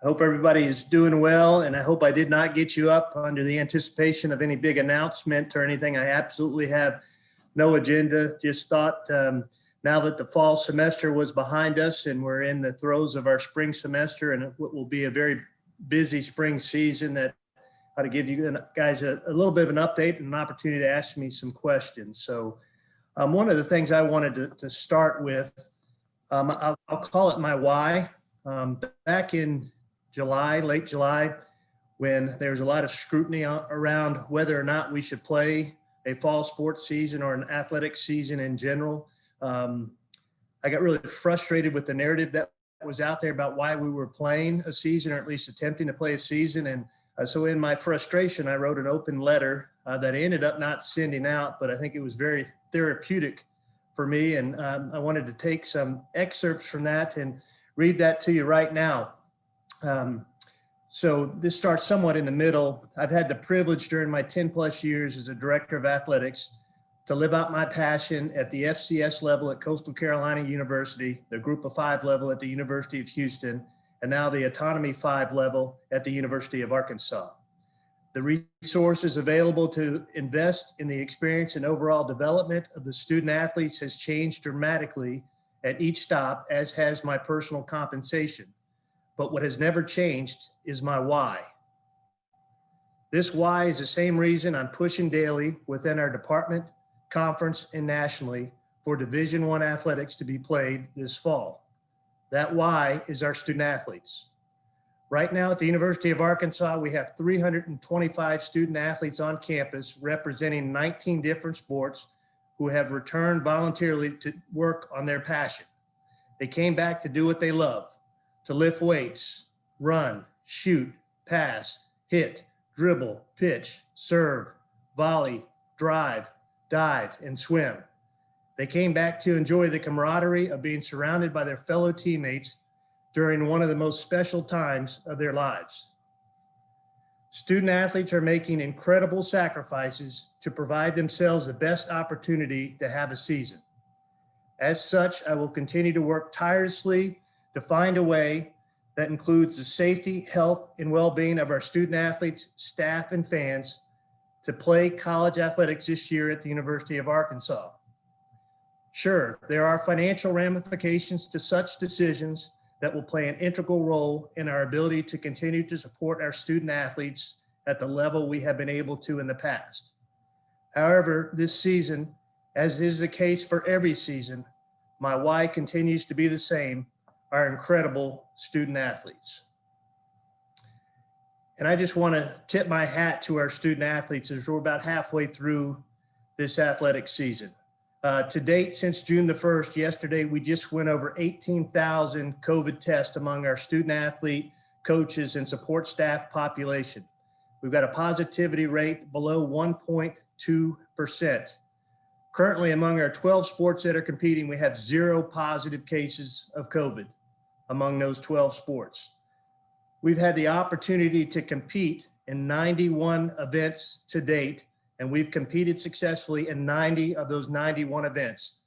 I hope everybody is doing well, and I hope I did not get you up under the anticipation of any big announcement or anything. I absolutely have no agenda. Just thought now that the fall semester was behind us and we're in the throes of our spring semester and what will be a very busy spring season, that ought to give you guys a little bit of an update and an opportunity to ask me some questions. So one of the things I wanted to start with, I'll call it my why. Back in July, late July, when there was a lot of scrutiny around whether or not we should play a fall sports season or an athletic season in general. I got really frustrated with the narrative that was out there about why we were playing a season, or at least attempting to play a season. And so in my frustration, I wrote an open letter that I ended up not sending out, but I think it was very therapeutic for me. And I wanted to take some excerpts from that and read that to you right now. So this starts somewhat in the middle. I've had the privilege during my 10 plus years as a director of athletics to live out my passion at the FCS level at Coastal Carolina University, the Group of 5 level at the University of Houston, and now the Autonomy 5 level at the University of Arkansas. The resources available to invest in the experience and overall development of the student athletes has changed dramatically at each stop, as has my personal compensation. But what has never changed is my why. This why is the same reason I'm pushing daily within our department, conference, and nationally for Division I athletics to be played this fall. That why is our student athletes. Right now at the University of Arkansas, we have 325 student athletes on campus representing 19 different sports who have returned voluntarily to work on their passion. They came back to do what they love, to lift weights, run, shoot, pass, hit, dribble, pitch, serve, volley, drive, dive, and swim. They came back to enjoy the camaraderie of being surrounded by their fellow teammates during one of the most special times of their lives. Student athletes are making incredible sacrifices to provide themselves the best opportunity to have a season. As such, I will continue to work tirelessly to find a way that includes the safety, health, and well-being of our student athletes, staff, and fans to play college athletics this year at the University of Arkansas. Sure, there are financial ramifications to such decisions that will play an integral role in our ability to continue to support our student athletes at the level we have been able to in the past. However, this season, as is the case for every season, my why continues to be the same: our incredible student athletes. And I just want to tip my hat to our student athletes as we're about halfway through this athletic season. To date, since June the 1st, yesterday, we just went over 18,000 COVID tests among our student athlete, coaches, and support staff population. We've got a positivity rate below 1.2%. Currently, among our 12 sports that are competing, we have 0 positive cases of COVID among those 12 sports. We've had the opportunity to compete in 91 events to date, and we've competed successfully in 90 of those 91 events.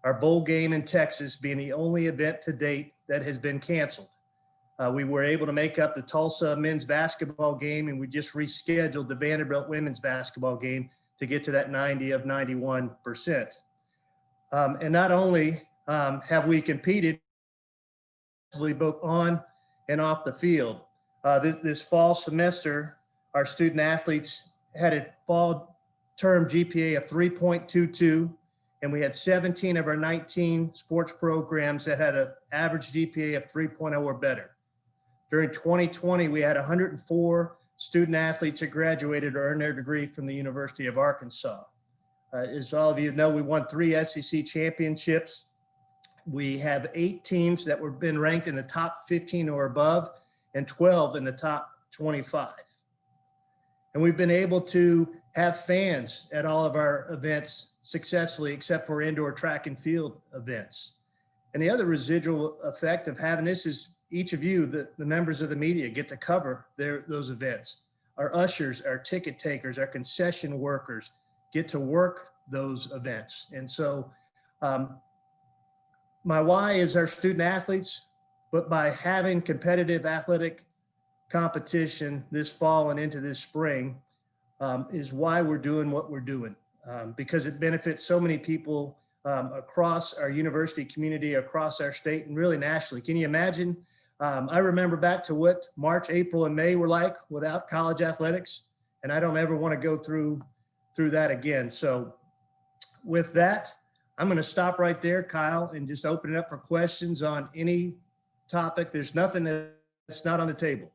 Our bowl game in Texas being the only event to date that has been canceled. We were able to make up the Tulsa men's basketball game, and we just rescheduled the Vanderbilt women's basketball game to get to that 90 of 91%. And not only have we competed both on and off the field, this fall semester, our student athletes had a fall term GPA of 3.22, and we had 17 of our 19 sports programs that had an average GPA of 3.0 or better. During 2020, we had 104 student athletes that graduated or earned their degree from the University of Arkansas. As all of you know, we won 3 SEC championships. We have 8 teams that were been ranked in the top 15 or above, and 12 in the top 25. And we've been able to have fans at all of our events successfully, except for indoor track and field events. And the other residual effect of having this is each of you, the members of the media, get to cover those events. Our ushers, our ticket takers, our concession workers get to work those events. And so my why is our student athletes, but by having competitive athletic competition this fall and into this spring is why we're doing what we're doing, because it benefits so many people across our university community, across our state, and really nationally. Can you imagine? I remember back to what March, April, and May were like without college athletics, and I don't ever want to go through that again. So with that, I'm going to stop right there, Kyle, and just open it up for questions on any topic. There's nothing that's not on the table.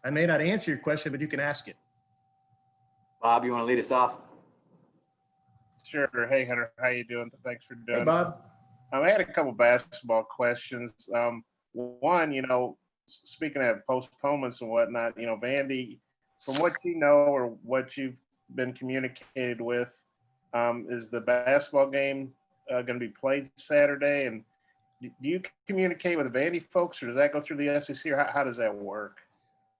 I may not answer your question, but you can ask it. Bob, you want to lead us off? Sure. Hey, Hunter, how you doing? Thanks for doing Hey, Bob. I had a couple basketball questions. One, speaking of postponements and whatnot, Vandy, from what you know or what you've been communicated with, is the basketball game going to be played Saturday? And do you communicate with the Vandy folks, or does that go through the SEC, or how does that work?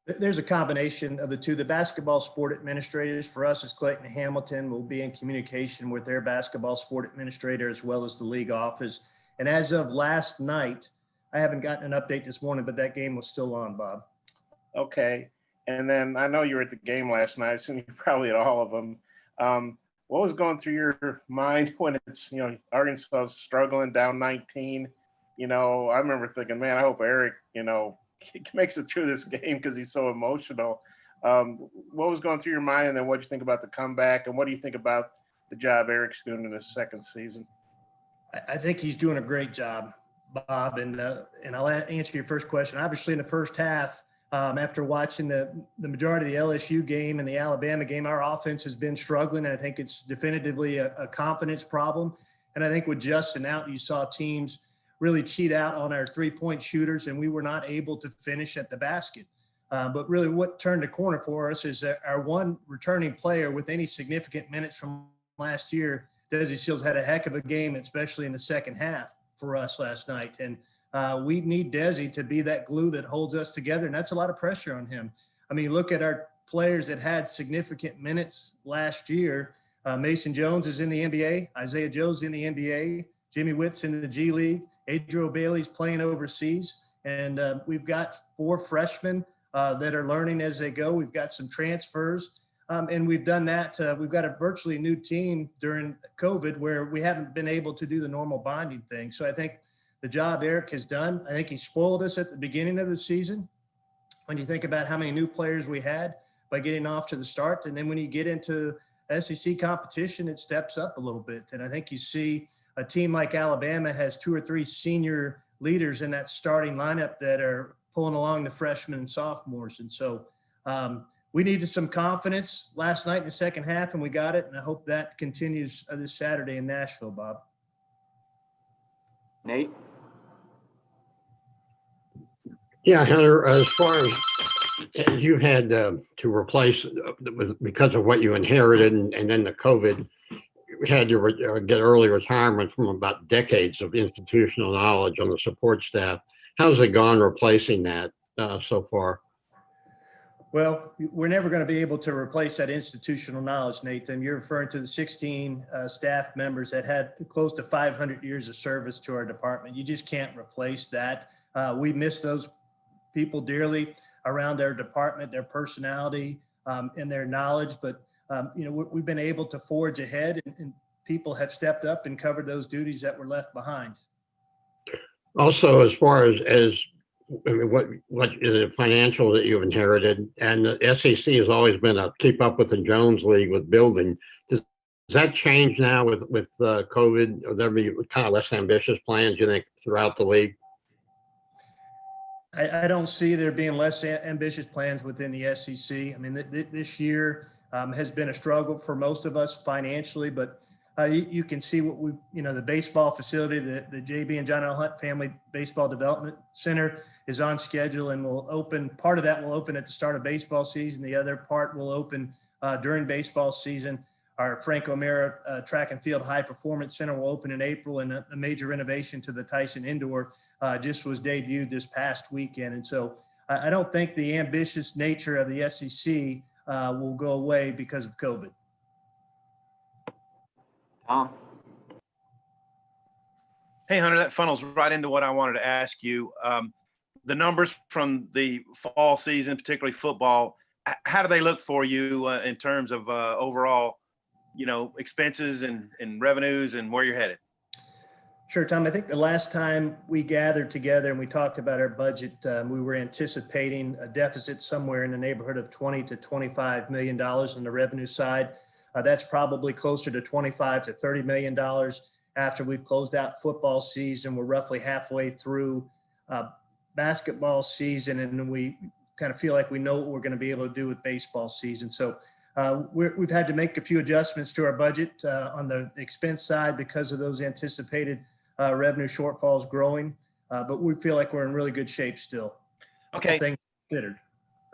There's a combination of the two. The basketball sport administrators for us is Clayton Hamilton. Will be in communication with their basketball sport administrator as well as the league office. And as of last night, I haven't gotten an update this morning, but that game was still on, Bob. Okay. And then I know you were at the game last night. I assume you're probably at all of them. What was going through your mind when it's, Arkansas is struggling down 19? I remember thinking, man, I hope Eric, makes it through this game because he's so emotional. What was going through your mind, and then what do you think about the comeback, and what do you think about the job Eric's doing in his second season? I think he's doing a great job, Bob, and I'll answer your first question. Obviously, in the first half, after watching the majority of the LSU game and the Alabama game, our offense has been struggling, and I think it's definitively a confidence problem. And I think with Justin out, you saw teams really cheat out on our three-point shooters, and we were not able to finish at the basket. But really what turned the corner for us is that our one returning player with any significant minutes from last year, Desi Shields, had a heck of a game, especially in the second half for us last night. And we need Desi to be that glue that holds us together, and that's a lot of pressure on him. I mean, look at our players that had significant minutes last year. Mason Jones is in the NBA. Isaiah Joe's in the NBA. Jimmy Witt's in the G League. Adriel Bailey's playing overseas, and we've got 4 freshmen that are learning as they go. We've got some transfers, and we've done that. We've got a virtually new team during COVID where we haven't been able to do the normal bonding thing. So I think the job Eric has done, I think he spoiled us at the beginning of the season when you think about how many new players we had by getting off to the start. And then when you get into SEC competition, it steps up a little bit. And I think you see a team like Alabama has 2 or 3 senior leaders in that starting lineup that are pulling along the freshmen and sophomores. And so we needed some confidence last night in the second half, and we got it. And I hope that continues this Saturday in Nashville, Bob. Nate? Yeah, Hunter, as far as you had to replace because of what you inherited and then the COVID, you had to get early retirement from about decades of institutional knowledge on the support staff. How's it gone replacing that so far? Well, we're never going to be able to replace that institutional knowledge, Nathan. You're referring to the 16 staff members that had close to 500 years of service to our department. You just can't replace that. We miss those people dearly around our department, their personality and their knowledge. But, we've been able to forge ahead, and people have stepped up and covered those duties that were left behind. Also, as far as I mean, what is it financial that you've inherited? And the SEC has always been a keep up with the Jones League with building. Does that change now with COVID? Will there be kind of less ambitious plans, you think, throughout the league? I don't see there being less ambitious plans within the SEC. I mean, this year has been a struggle for most of us financially, but you can see what the baseball facility, the JB and John L. Hunt Family Baseball Development Center is on schedule and will open. Part of that will open at the start of baseball season. The other part will open during baseball season. Our Frank O'Mara Track and Field High Performance Center will open in April, and a major renovation to the Tyson Indoor just was debuted this past weekend. And so I don't think the ambitious nature of the SEC will go away because of COVID. Tom? Hey, Hunter, that funnels right into what I wanted to ask you. the numbers from the fall season, particularly football, how do they look for you in terms of overall, expenses and revenues and where you're headed? Sure, Tom. I think the last time we gathered together and we talked about our budget, we were anticipating a deficit somewhere in the neighborhood of $20 to $25 million on the revenue side. That's probably closer to $25 to $30 million after we've closed out football season. We're roughly halfway through basketball season, and we kind of feel like we know what we're going to be able to do with baseball season. So we've had to make a few adjustments to our budget on the expense side because of those anticipated revenue shortfalls growing, but we feel like we're in really good shape still. Okay. Things considered.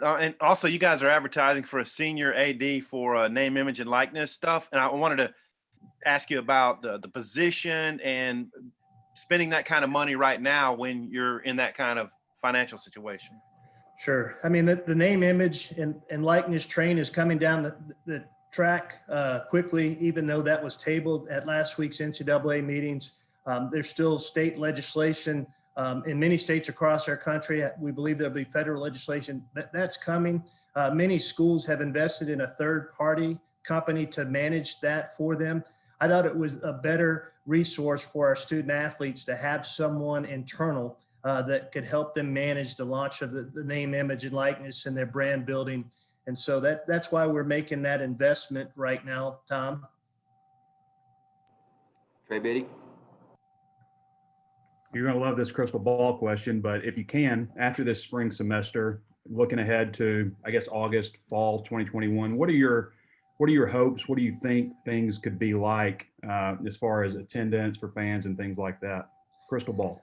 And also, you guys are advertising for a senior AD for name, image, and likeness stuff. And I wanted to ask you about the position and spending that kind of money right now when you're in that kind of financial situation. Sure. I mean, the name, image, and likeness train is coming down the track quickly, even though that was tabled at last week's NCAA meetings. There's still state legislation in many states across our country. We believe there'll be federal legislation that's coming. Many schools have invested in a third-party company to manage that for them. I thought it was a better resource for our student athletes to have someone internal that could help them manage the launch of the name, image, and likeness and their brand building. And so that's why we're making that investment right now, Tom. Trey Biddy. You're going to love this crystal ball question, but if you can, after this spring semester, looking ahead to, I guess, August, fall 2021, what are your hopes? What do you think things could be like as far as attendance for fans and things like that? Crystal ball.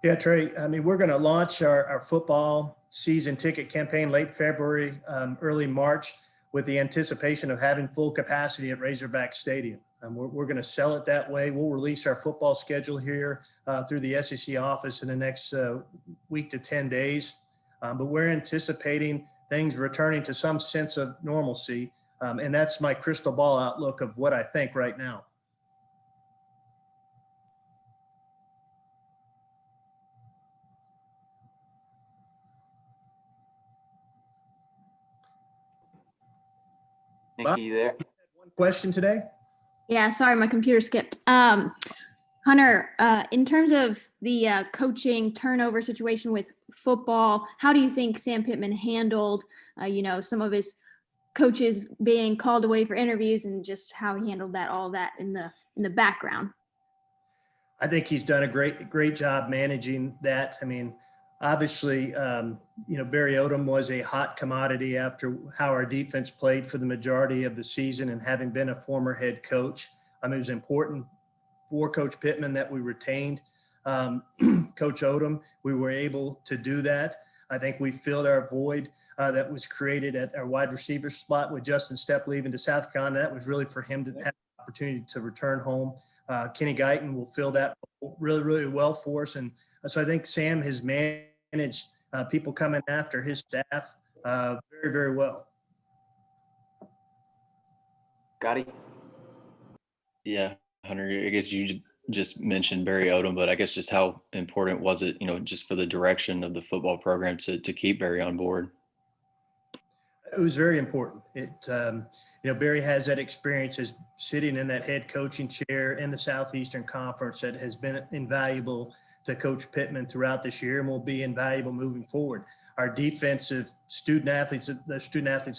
Yeah, Trey, I mean, we're going to launch our football season ticket campaign late February, early March, with the anticipation of having full capacity at Razorback Stadium. We're going to sell it that way. We'll release our football schedule here through the SEC office in the next week to 10 days. But we're anticipating things returning to some sense of normalcy. And that's my crystal ball outlook of what I think right now. Nikki, you there? One question today? Yeah, sorry, my computer skipped. Hunter, in terms of the coaching turnover situation with football, how do you think Sam Pittman handled, some of his coaches being called away for interviews and just how he handled all that in the background? I think he's done a great job managing that. I mean, obviously, Barry Odom was a hot commodity after how our defense played for the majority of the season, and having been a former head coach, it was important for Coach Pittman that we retained Coach Odom. We were able to do that. I think we filled our void that was created at our wide receiver spot with Justin Stepp leaving to South Carolina. That was really for him to have the opportunity to return home. Kenny Guyton will fill that really, really well for us. And so I think Sam has managed people coming after his staff very, very well. Gotti. Yeah, Hunter, I guess you just mentioned Barry Odom, but I guess just how important was it, just for the direction of the football program to keep Barry on board? It was very important. Barry has that experience as sitting in that head coaching chair in the Southeastern Conference that has been invaluable to Coach Pittman throughout this year and will be invaluable moving forward. Our defensive student athletes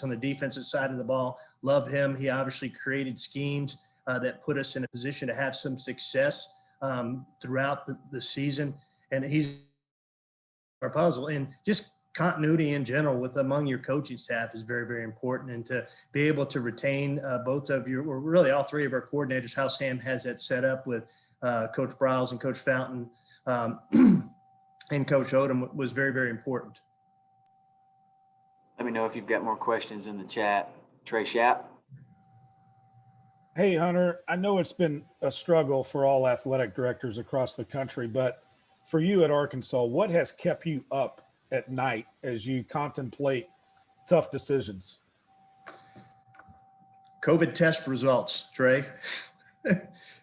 on the defensive side of the ball love him. He obviously created schemes that put us in a position to have some success throughout the season. And he's our puzzle. And just continuity in general with among your coaching staff is very, very important. And to be able to retain both of your, or really all three of our coordinators, how Sam has that set up with Coach Briles and Coach Fountain and Coach Odom was very, very important. Let me know if you've got more questions in the chat. Trey Schapp. Hey, Hunter, I know it's been a struggle for all athletic directors across the country, but for you at Arkansas, what has kept you up at night as you contemplate tough decisions? COVID test results, Trey.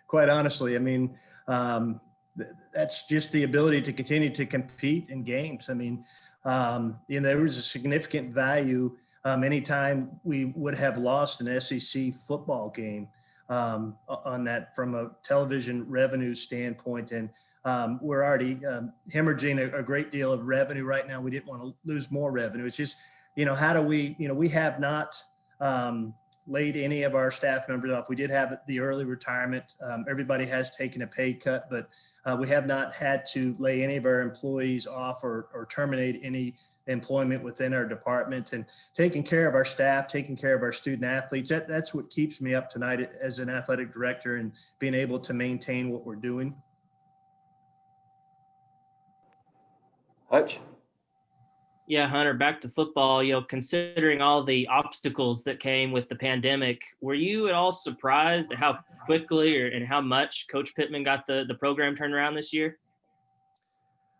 Quite honestly, that's just the ability to continue to compete in games. I mean, there was a significant value anytime we would have lost an SEC football game on that from a television revenue standpoint. And we're already hemorrhaging a great deal of revenue right now. We didn't want to lose more revenue. It's just, how do we, we have not laid any of our staff members off. We did have the early retirement. Everybody has taken a pay cut, but we have not had to lay any of our employees off or terminate any employment within our department. And taking care of our staff, taking care of our student athletes, that's what keeps me up tonight as an athletic director, and being able to maintain what we're doing. Hutch? Yeah, Hunter, back to football, considering all the obstacles that came with the pandemic, were you at all surprised at how quickly and how much Coach Pittman got the program turned around this year?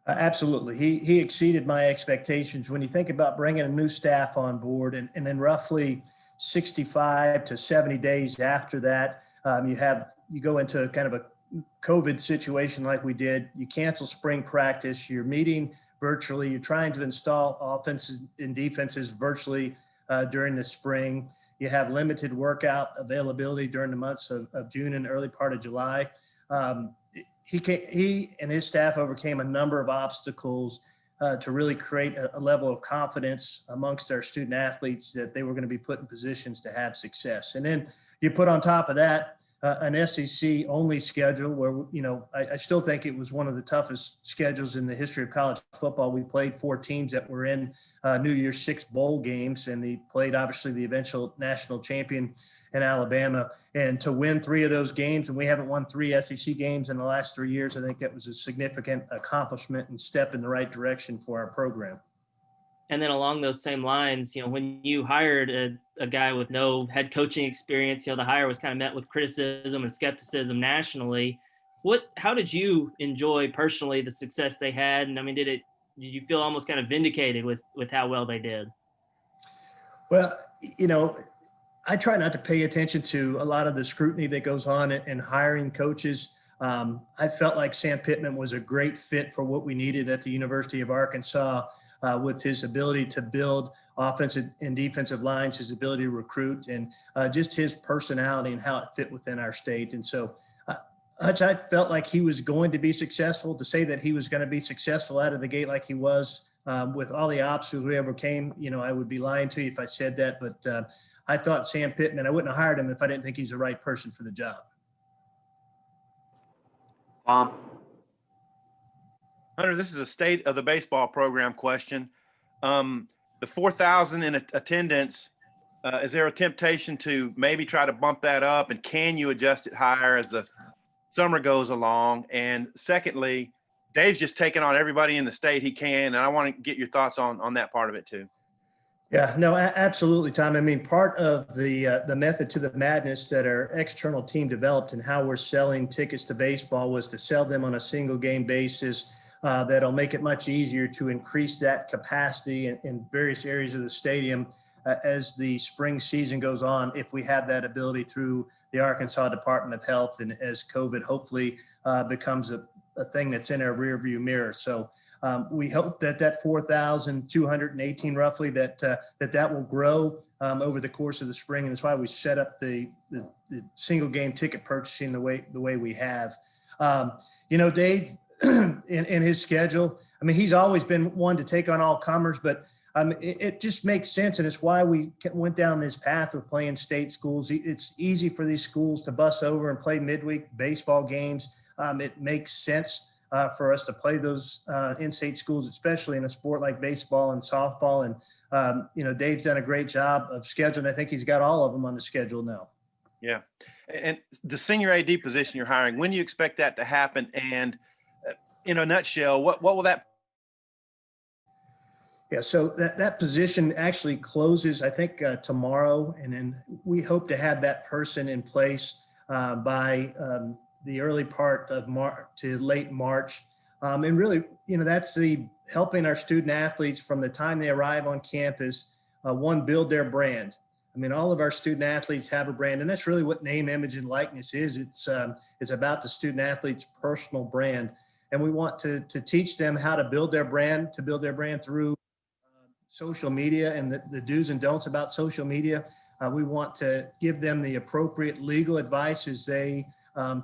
Absolutely. He exceeded my expectations. When you think about bringing a new staff on board, and then roughly 65 to 70 days after that, you go into kind of a COVID situation like we did. You cancel spring practice, you're meeting virtually, you're trying to install offenses and defenses virtually during the spring. You have limited workout availability during the months of June and early part of July. He and his staff overcame a number of obstacles to really create a level of confidence amongst our student athletes that they were going to be put in positions to have success. And then you put on top of that an SEC only schedule where, I still think it was one of the toughest schedules in the history of college football. We played 4 teams that were in New Year's 6 bowl games, and they played obviously the eventual national champion in Alabama. And to win 3 of those games, and we haven't won 3 SEC games in the last 3 years, I think that was a significant accomplishment and step in the right direction for our program. And then along those same lines, when you hired a guy with no head coaching experience, the hire was kind of met with criticism and skepticism nationally. How did you enjoy personally the success they had? And I mean, did you feel almost kind of vindicated with how well they did? Well, I try not to pay attention to a lot of the scrutiny that goes on in hiring coaches. I felt like Sam Pittman was a great fit for what we needed at the University of Arkansas. With his ability to build offensive and defensive lines, his ability to recruit, and just his personality and how it fit within our state. And so, Hutch, I felt like he was going to be successful. To say that he was going to be successful out of the gate like he was with all the obstacles we overcame, I would be lying to you if I said that. But I thought Sam Pittman, I wouldn't have hired him if I didn't think he's the right person for the job. Hunter, this is a state of the baseball program question. The 4,000 in attendance, is there a temptation to maybe try to bump that up, and can you adjust it higher as the summer goes along? And secondly, Dave's just taking on everybody in the state he can, and I want to get your thoughts on that part of it too. Yeah, no, absolutely, Tom. I mean, part of the method to the madness that our external team developed and how we're selling tickets to baseball was to sell them on a single game basis. That'll make it much easier to increase that capacity in various areas of the stadium as the spring season goes on, if we have that ability through the Arkansas Department of Health, and as COVID hopefully becomes a thing that's in our rearview mirror. So we hope that 4,218 roughly, that will grow over the course of the spring. And that's why we set up the single game ticket purchasing the way we have. Dave, in his schedule, I mean, he's always been one to take on all comers, but it just makes sense. And it's why we went down this path of playing state schools. It's easy for these schools to bus over and play midweek baseball games. It makes sense for us to play those in-state schools, especially in a sport like baseball and softball. And, Dave's done a great job of scheduling. I think he's got all of them on the schedule now. Yeah. And the senior AD position you're hiring, when do you expect that to happen? And in a nutshell, what will that? Yeah, so that position actually closes, I think, tomorrow. And then we hope to have that person in place by the early part of March to late March. And really, that's the helping our student athletes from the time they arrive on campus, build their brand. I mean, all of our student athletes have a brand, and that's really what name, image, and likeness is. It's about the student athlete's personal brand. and we want to teach them how to build their brand, through social media and the do's and don'ts about social media. We want to give them the appropriate legal advice as they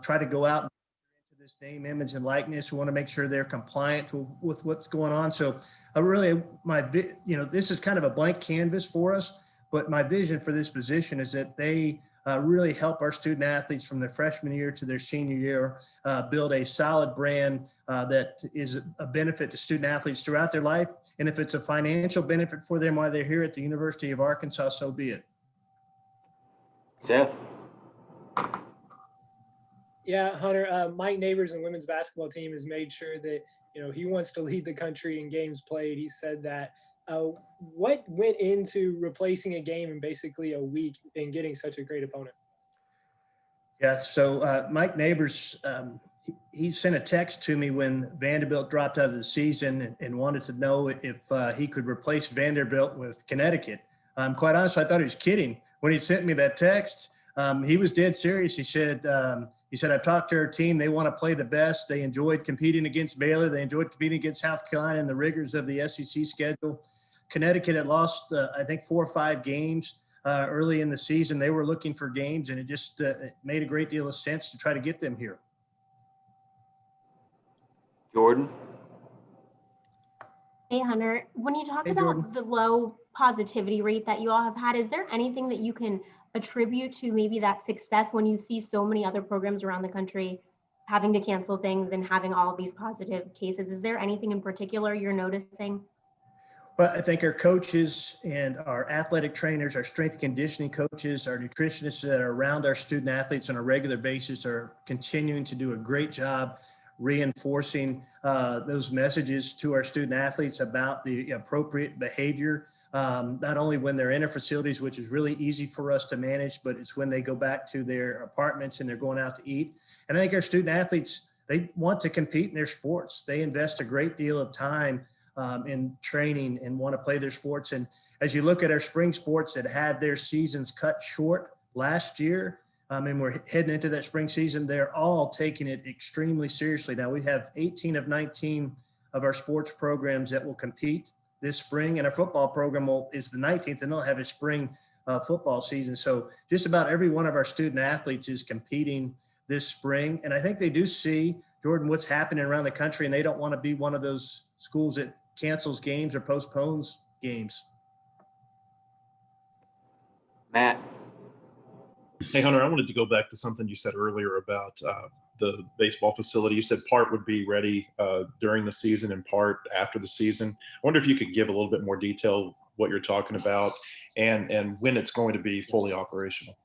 try to go out into this name, image, and likeness. We want to make sure they're compliant with what's going on. So really, this is kind of a blank canvas for us, but my vision for this position is that they really help our student athletes from their freshman year to their senior year build a solid brand that is a benefit to student athletes throughout their life. And if it's a financial benefit for them while they're here at the University of Arkansas, so be it. Seth. Yeah, Hunter, Mike Neighbors and women's basketball team has made sure that, he wants to lead the country in games played. He said that. What went into replacing a game in basically a week and getting such a great opponent? Yeah, so Mike Neighbors, he sent a text to me when Vanderbilt dropped out of the season and wanted to know if he could replace Vanderbilt with Connecticut. Quite honestly, I thought he was kidding when he sent me that text. He was dead serious. He said, I've talked to our team. They want to play the best. They enjoyed competing against Baylor. They enjoyed competing against South Carolina in the rigors of the SEC schedule. Connecticut had lost, I think, 4 or 5 games early in the season. They were looking for games, and it just it made a great deal of sense to try to get them here. Jordan. Hey, Hunter, when you talk Hey, about Jordan. the low positivity rate that you all have had, is there anything that you can attribute to maybe that success when you see so many other programs around the country having to cancel things and having all of these positive cases? Is there anything in particular you're noticing? Well, I think our coaches and our athletic trainers, our strength and conditioning coaches, our nutritionists that are around our student athletes on a regular basis are continuing to do a great job reinforcing those messages to our student athletes about the appropriate behavior, not only when they're in our facilities, which is really easy for us to manage, but it's when they go back to their apartments and they're going out to eat. And I think our student athletes, they want to compete in their sports. They invest a great deal of time in training and want to play their sports. And as you look at our spring sports that had their seasons cut short last year, and we're heading into that spring season, they're all taking it extremely seriously. Now we have 18 of 19 of our sports programs that will compete this spring, and our football program is the 19th, and they'll have a spring football season. So just about every one of our student athletes is competing this spring. And I think they do see, Jordan, what's happening around the country, and they don't want to be one of those schools that cancels games or postpones games. Matt. Hey, Hunter, I wanted to go back to something you said earlier about the baseball facility. You said part would be ready during the season and part after the season. I wonder if you could give a little bit more detail what you're talking about and when it's going to be fully operational.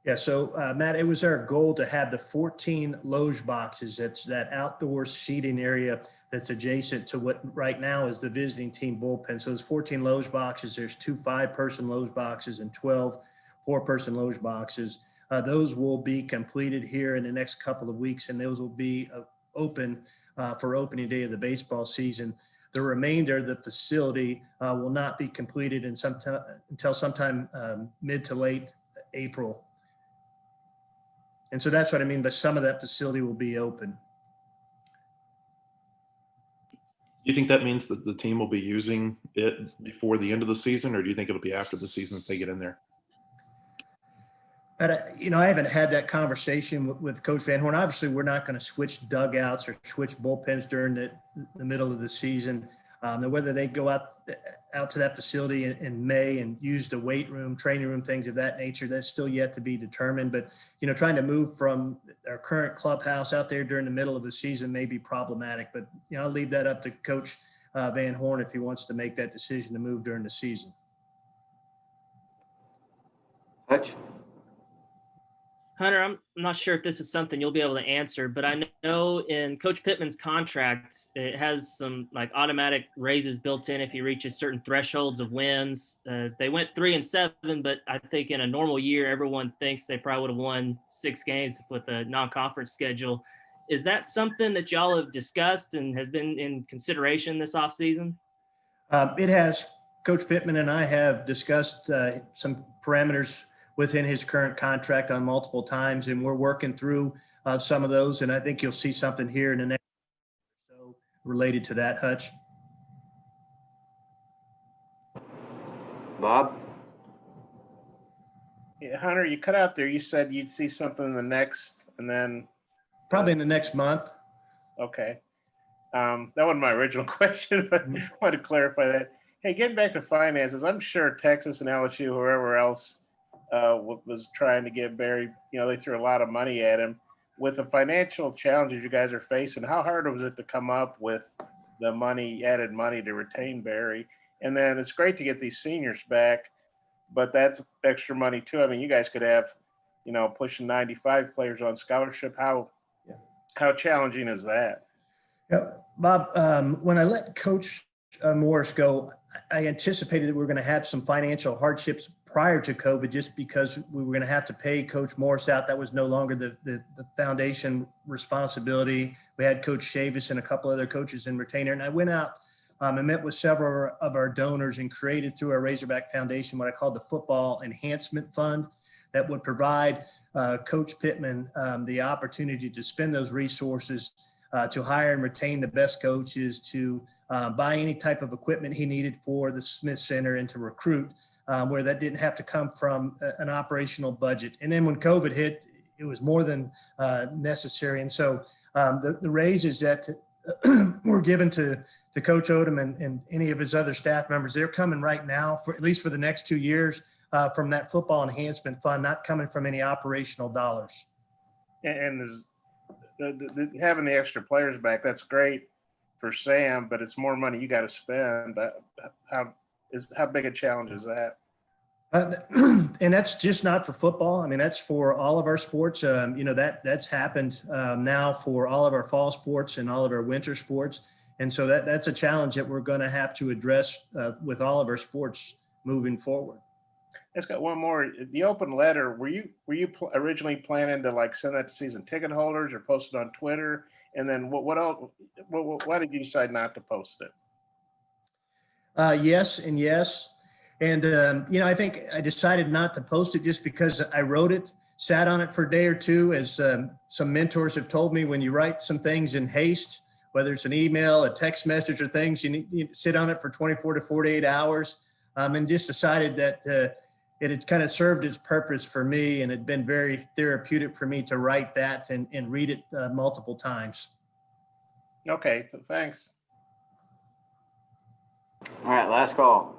Yeah, so Matt, it was our goal to have the 14 loge boxes. That's that outdoor seating area that's adjacent to what right now is the visiting team bullpen. So there's 14 loge boxes. There's 2 5-person loge boxes and 12 4-person loge boxes. Those will be completed here in the next couple of weeks, and those will be open for opening day of the baseball season. The remainder of the facility will not be completed until sometime mid to late April. And so that's what I mean by some of that facility will be open. Do you think that means that the team will be using it before the end of the season, or do you think it'll be after the season if they get in there? I haven't had that conversation with Coach Van Horn. Obviously, we're not going to switch dugouts or switch bullpens during the middle of the season. Whether they go out to that facility in May and use the weight room, training room, things of that nature, that's still yet to be determined. But, trying to move from our current clubhouse out there during the middle of the season may be problematic. But, I'll leave that up to Coach Van Horn if he wants to make that decision to move during the season. Hutch. Hunter, I'm not sure if this is something you'll be able to answer, but I know in Coach Pittman's contract, it has some like automatic raises built in if he reaches certain thresholds of wins. They went 3-7, but I think in a normal year, everyone thinks they probably would have won 6 games with a non-conference schedule. Is that something that y'all have discussed and has been in consideration this offseason? It has. Coach Pittman and I have discussed some parameters within his current contract on multiple times, and we're working through some of those. And I think you'll see something here in the next related to that, Hutch. Bob? Yeah, Hunter, you cut out there. You said you'd see something in the next, and then, Probably in the next month. okay. That wasn't my original question, but I wanted to clarify that. Hey, getting back to finances, I'm sure Texas and LSU, whoever else was trying to get Barry, they threw a lot of money at him. With the financial challenges you guys are facing, how hard was it to come up with the added money to retain Barry? And then it's great to get these seniors back, but that's extra money too. I mean, you guys could have, pushing 95 players on scholarship. How challenging is that? Yeah, Bob, when I let Coach Morris go, I anticipated that we were going to have some financial hardships prior to COVID, just because we were going to have to pay Coach Morris out. That was no longer the foundation responsibility. We had Coach Chavis and a couple other coaches in retainer. And I went out and met with several of our donors and created through our Razorback Foundation what I called the Football Enhancement Fund that would provide Coach Pittman the opportunity to spend those resources to hire and retain the best coaches, to buy any type of equipment he needed for the Smith Center, and to recruit where that didn't have to come from an operational budget. And then when COVID hit, it was more than necessary. And so the raises that were given to Coach Odom and any of his other staff members, they're coming right now, for at least for the next 2 years, from that Football Enhancement Fund, not coming from any operational dollars. And having the extra players back, that's great for Sam, but it's more money you got to spend. How big a challenge is that? And that's just not for football. I mean, that's for all of our sports. That's happened now for all of our fall sports and all of our winter sports. And so that's a challenge that we're going to have to address with all of our sports moving forward. Let's got one more. The open letter, were you originally planning to send that to season ticket holders or post it on Twitter? And then what else? Why did you decide not to post it? Yes and yes. And, I think I decided not to post it just because I wrote it, sat on it for a day or two. As some mentors have told me, when you write some things in haste, whether it's an email, a text message, or things, you need to sit on it for 24 to 48 hours. And just decided that it had kind of served its purpose for me, and had been very therapeutic for me to write that and read it multiple times. Okay, thanks. All right, last call.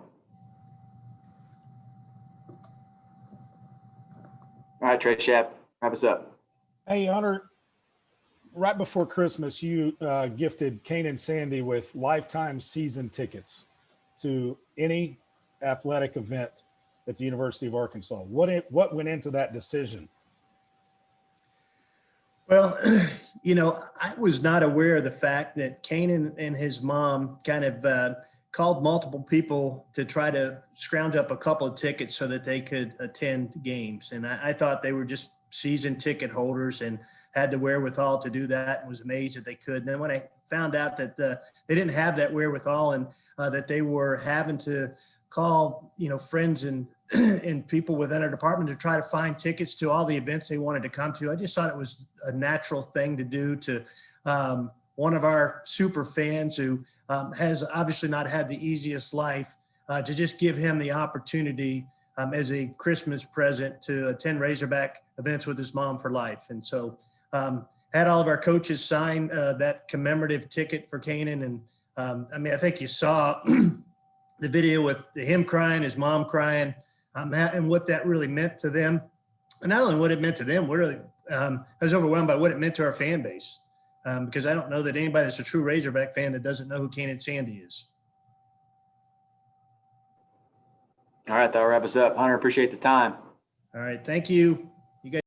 All right, Trey Shapp, wrap us up. Hey, Hunter, right before Christmas, you gifted Kane and Sandy with lifetime season tickets to any athletic event at the University of Arkansas. What went into that decision? Well, I was not aware of the fact that Kanan and his mom kind of called multiple people to try to scrounge up a couple of tickets so that they could attend games. And I thought they were just season ticket holders and had the wherewithal to do that, and was amazed that they could. And then when I found out that they didn't have that wherewithal, and that they were having to call, friends and people within our department to try to find tickets to all the events they wanted to come to, I just thought it was a natural thing to do to one of our super fans who has obviously not had the easiest life, to just give him the opportunity as a Christmas present to attend Razorback events with his mom for life. And so had all of our coaches sign that commemorative ticket for Kanan. And I think you saw the video with him crying, his mom crying, and what that really meant to them. And not only what it meant to them, I was overwhelmed by what it meant to our fan base, because I don't know that anybody that's a true Razorback fan that doesn't know who Kanan Sandy is. All right, that'll wrap us up. Hunter, appreciate the time. All right, thank you.